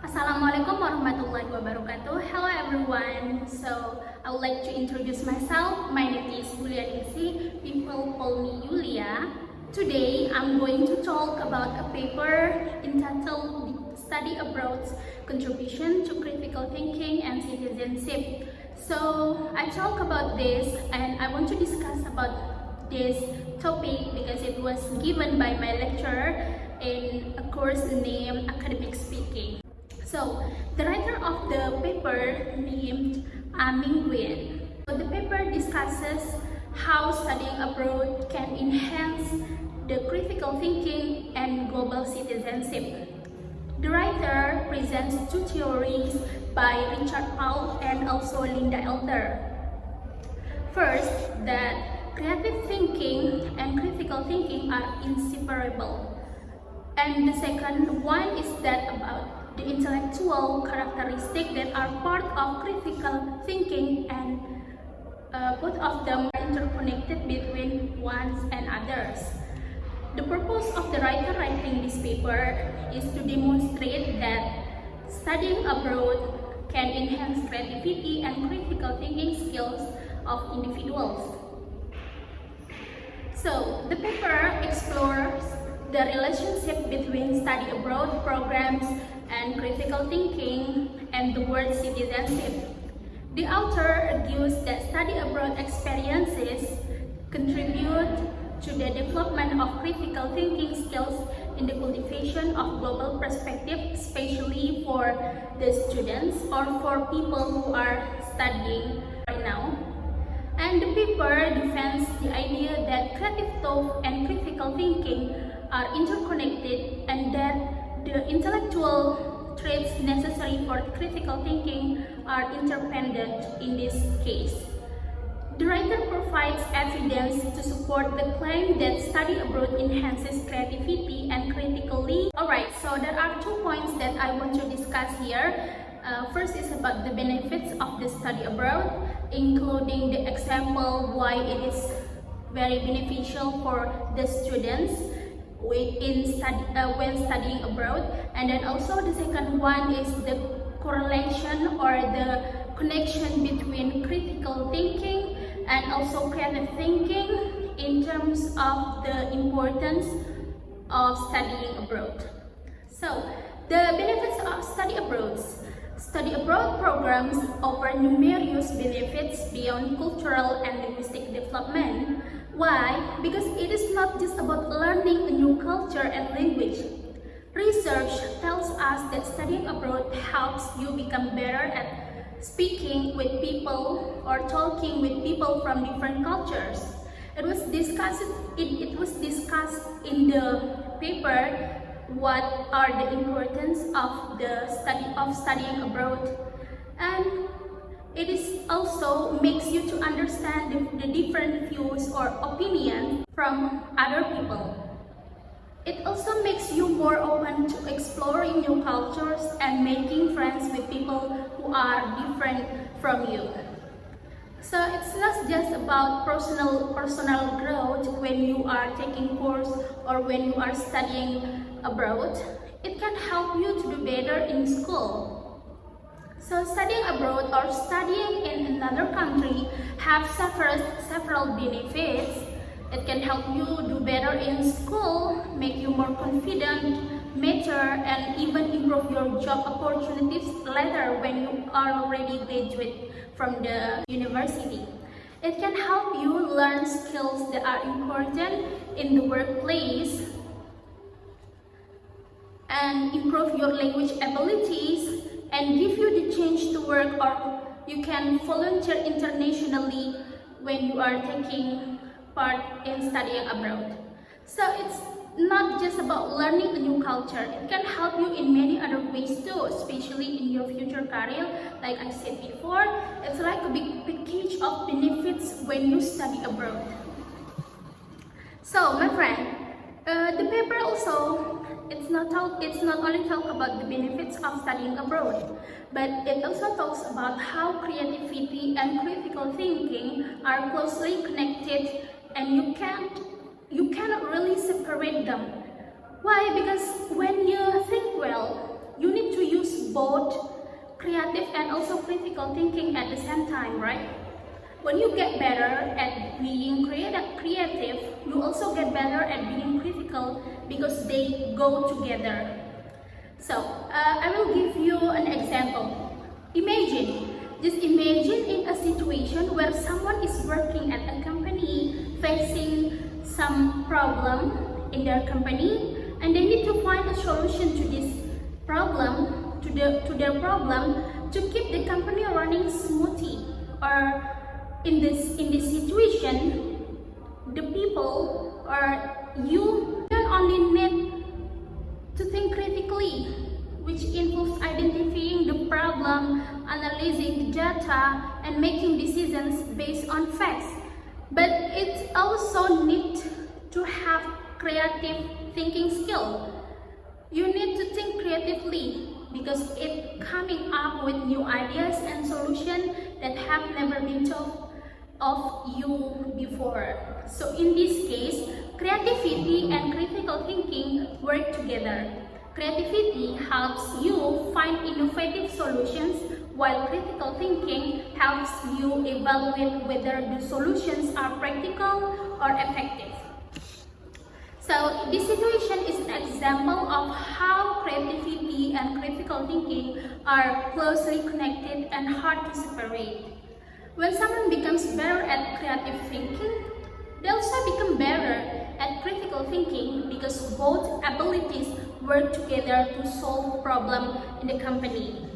Assalamualaikum warahmatullahi wabarakatuh. Hello everyone. So I would like to introduce myself. My name is Yulianingsih. People call me Yulia. Today I'm going to talk about a paper entitled Study Abroad's Contribution to Critical Thinking and Citizenship. So I talk about this and I want to discuss about this topic because it was given by my lecturer in a course named Academic Speaking. So the writer of the paper named Ming Nguyen. So the paper discusses how studying abroad can enhance the critical thinking and global citizenship. The writer presents two theories by Richard Paul and also Linda Elder. First, that creative thinking and critical thinking are inseparable. And the second one is that about the intellectual characteristics that are part of critical thinking, and both of them are interconnected between ones and others. The purpose of the writer writing this paper is to demonstrate that studying abroad can enhance creativity and critical thinking skills of individuals. So, the paper explores the relationship between study abroad programs and critical thinking and the word citizenship. The author argues that study abroad experiences contribute to the development of critical thinking skills in the cultivation of global perspective, especially for the students or for people who are studying right now. And the paper defends the idea that creative thought and critical thinking are interconnected and that the intellectual traits necessary for critical thinking are interdependent in this case. The writer provides evidence to support the claim that study abroad enhances creativity and critically. Alright, so there are 2 points that I want to discuss here. First is about the benefits of the study abroad, including the example why it is very beneficial for the students when studying abroad. And then also the second one is the correlation or the connection between critical thinking and also creative thinking in terms of the importance of studying abroad. So the benefits of study abroad. Study abroad programs offer numerous benefits beyond cultural and linguistic development. Why? Because it is not just about learning a new culture and language. Research tells us that studying abroad helps you become better at speaking with people or talking with people from different cultures. It was discussed in the paper what are the importance of the studying abroad, and it is also makes you to understand the different views or opinions from other people. It also makes you more open to exploring new cultures and making friends with people who are different from you. So it's not just about personal growth when you are taking course or when you are studying abroad. It can help you to do better in school. So studying abroad or studying in another country have several benefits. It can help you do better in school, make you more confident, mature, and even improve your job opportunities later when you are already graduate from the university. It can help you learn skills that are important in the workplace and improve your language abilities and give you the chance to work, or you can volunteer internationally when you are taking part in studying abroad. So it's not just about learning a new culture. It can help you in many other ways too, especially in your future career. Like I said before, it's like a big package of benefits when you study abroad. So my friend, the paper also, it's not only talk about the benefits of studying abroad, but it also talks about how creativity and critical thinking are closely connected, and you cannot really separate them. Why? Because when you think well, you need to use both and also critical thinking at the same time, right? When you get better at being creative, you also get better at being critical because they go together. So, I will give you an example. Just imagine in a situation where someone is working at a company facing some problem in their company, and they need to find a solution to this problem, to their problem, to keep the company running smoothly. Or in this situation, the people or you don't only need to think critically, which involves identifying the problem, analyzing the data, and making decisions based on facts. But it also needs to have creative thinking skill. You need to think creatively because it's coming up with new ideas and solutions that have never been thought of you before. So in this case, creativity and critical thinking work together. Creativity helps you find innovative solutions, while critical thinking helps you evaluate whether the solutions are practical or effective. So this situation is an example of how creativity and critical thinking are closely connected and hard to separate. When someone becomes better at creative thinking, they also become better at critical thinking because both abilities work together to solve problems in the company.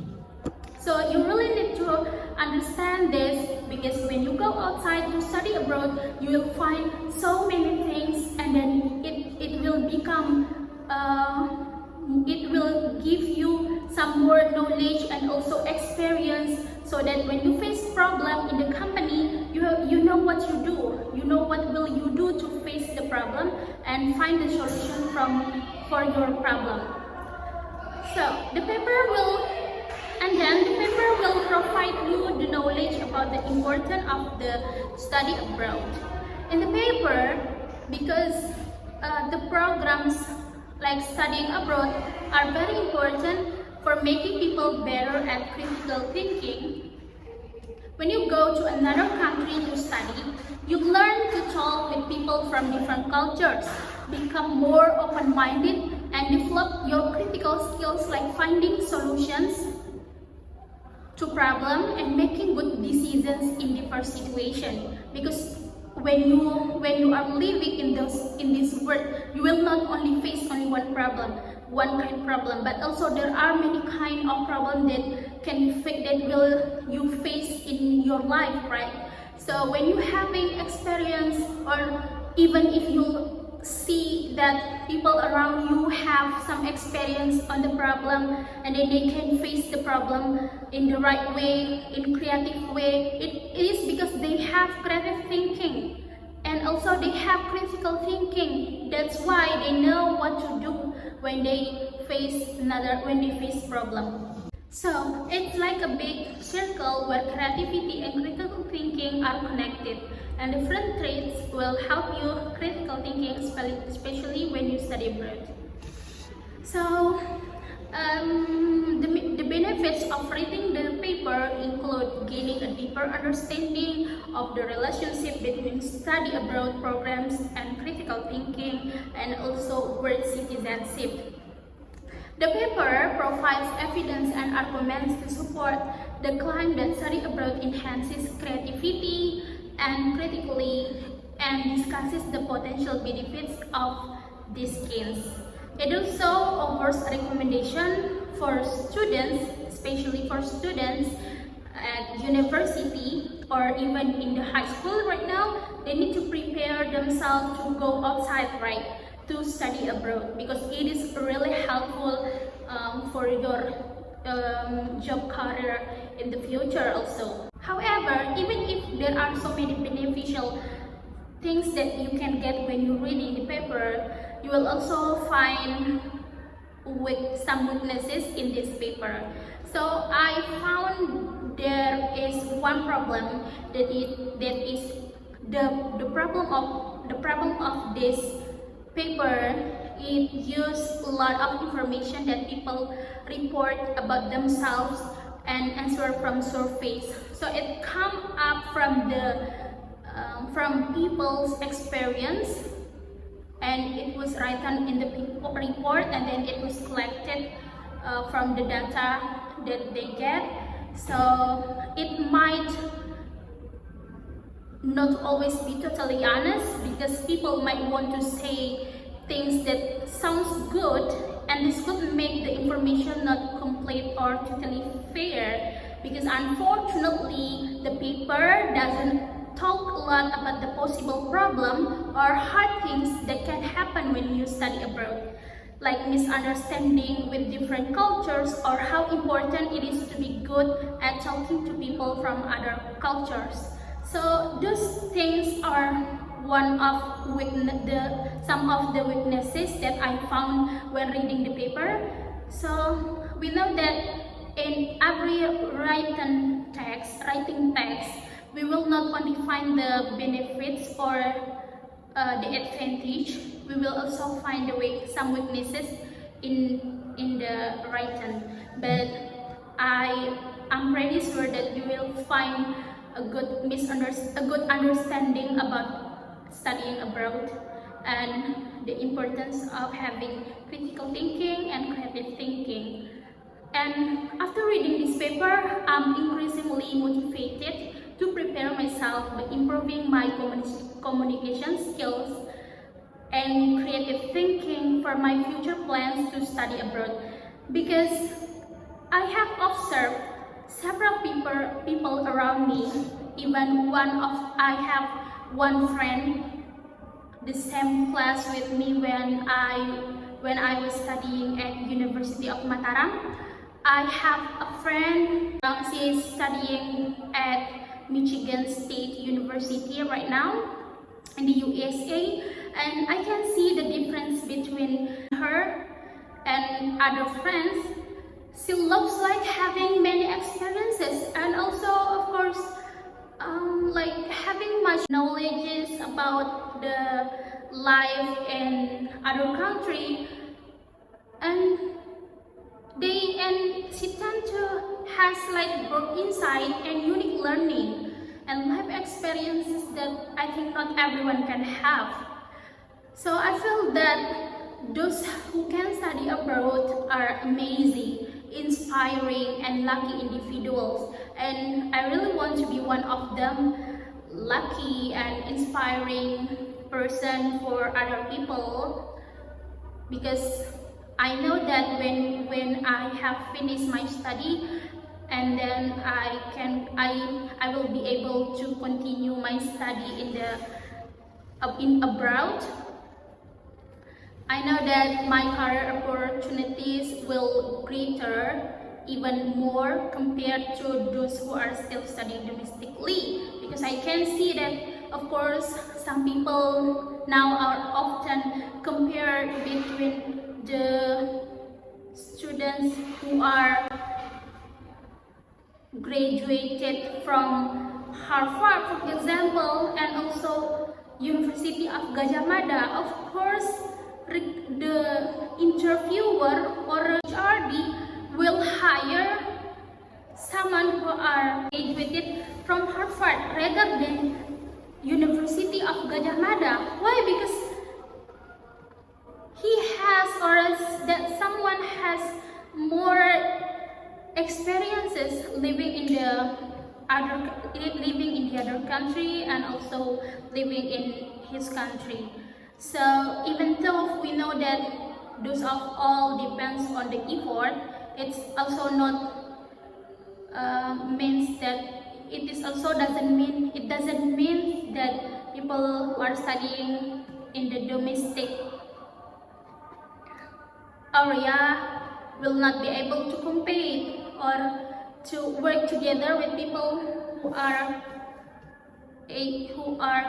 So you really need to understand this, because when you go outside to study abroad, you will find so many things, and then it will become it will give you some more knowledge and also experience, so that when you face problem in the company, you know what you do, you know what will you do to face the problem and find the solution for your problem. So the paper will provide you the knowledge about the importance of the study abroad. In the paper, because the programs like studying abroad are very important for making people better at critical thinking. When you go to another country to study, you learn to talk with people from different cultures, become more open-minded, and develop your critical skills like finding solutions to problems and making good decisions in diverse situations. Because when you are living in this world, you will not only face only one kind of problem, but also there are many kind of problems that will you face in your life, right? So when you having experience, or even if you see that people around you have some experience on the problem, and then they can face the problem in the right way, in creative way, it is because they have creative thinking and also they have critical thinking. That's why they know what to do when they face problem. So it's like a big circle where creativity and critical thinking are connected, and different traits will help you critical thinking, especially when you study abroad. So the benefits of reading the paper include gaining a deeper understanding of the relationship between study abroad programs and critical thinking, and also world citizenship. The paper provides evidence and arguments to support the claim that study abroad enhances creativity and critically, and discusses the potential benefits of these skills. It also offers a recommendation for students, especially for students at university or even in the high school right now. They need to prepare themselves to go outside, right, to study abroad, because it is really helpful for your job career in the future also. However, even if there are so many beneficial things that you can get when you reading the paper, you will also find some weaknesses in this paper. So I found there is one problem that is the problem of this paper. It uses a lot of information that people report about themselves, and answer from surface. So it come up from the from people's experience, and it was written in the report, and then it was collected from the data that they get. So it might not always be totally honest, because people might want to say things that sounds good, and this could make the information not complete or totally fair, because unfortunately the paper doesn't talk a lot about the possible problem or hard things that can happen when you study abroad, like misunderstanding with different cultures, or how important it is to be good at talking to people from other cultures. So those things are some of the weaknesses that I found when reading the paper. So we know that in every writing text, we will not only find the benefits or the advantage, we will also find some weaknesses in the writing. But I'm pretty sure that you will find a good understanding about studying abroad and the importance of having critical thinking and creative thinking. And after reading this paper, I'm increasingly motivated to prepare myself by improving my communication skills and creative thinking for my future plans to study abroad, because I have observed several people around me. Even I have one friend, the same class with me when I was studying at University of Mataram. I have a friend, she is studying at Michigan State University right now in the USA, and I can see the difference between her and other friends. She looks like having many experiences, and also of course like having much knowledge about the life in other country, and she tend to has like broad insight and unique learning and life experiences that I think not everyone can have. So I feel that those who can study abroad are amazing, inspiring, and lucky individuals, and I really want to be one of them, lucky and inspiring person for other people, because I know that when I have finished my study, and then I will be able to continue my study in abroad. I know that my career opportunities will greater even more compared to those who are still studying domestically, because I can see that of course some people now are often compared between the students who are graduated from Harvard, for example, and also University of Gajah Mada. Of course, the interviewer or HRD will hire someone who are graduated from Harvard rather than University of Gajah Mada. Why? Because he has, or that someone has more experiences living in the other country and also living in his country. So even though we know that those of all depends on the effort, it's also not means that it doesn't mean that people who are studying in the domestic area will not be able to compete or to work together with people who are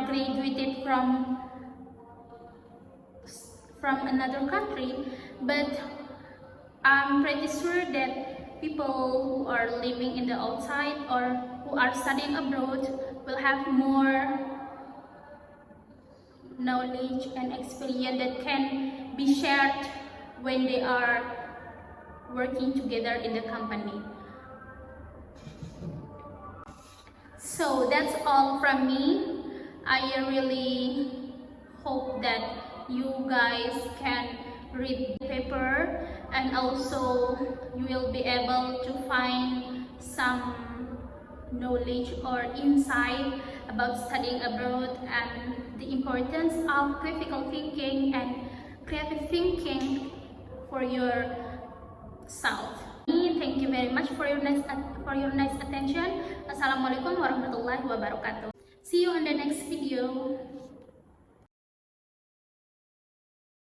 graduated from another country. But I'm pretty sure that people who are living in the outside or who are studying abroad will have more knowledge and experience that can be shared when they are working together in the company. So that's all from me. I really hope that you guys can read the paper, and also you will be able to find some knowledge or insight about studying abroad and the importance of critical thinking and creative thinking for yourself. Thank you very much for your nice attention. Assalamualaikum warahmatullahi wabarakatuh. See you in the next video.